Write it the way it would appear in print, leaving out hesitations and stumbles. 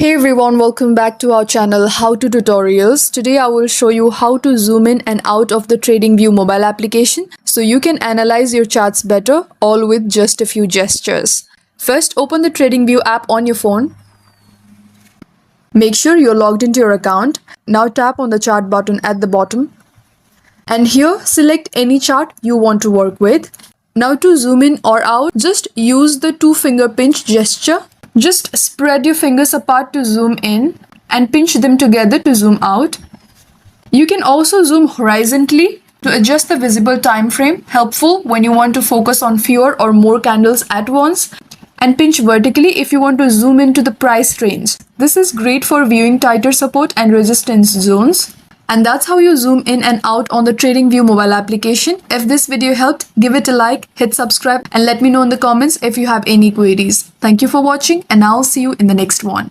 Hey everyone, welcome back to our channel How to Tutorials. Today I will show you how to zoom in and out of the TradingView mobile application so you can analyze your charts better, all with just a few gestures. First, open the TradingView app on your phone. Make sure you're logged into your account. Now tap on the chart button at the bottom. And here, select any chart you want to work with. Now to zoom in or out, just use the two-finger pinch gesture. Just spread your fingers apart to zoom in and pinch them together to zoom out. You can also zoom horizontally to adjust the visible time frame, helpful when you want to focus on fewer or more candles at once, and pinch vertically if you want to zoom into the price range. This is great for viewing tighter support and resistance zones. And that's how you zoom in and out on the TradingView mobile application. If this video helped, give it a like, hit subscribe, and let me know in the comments if you have any queries. Thank you for watching, and I'll see you in the next one.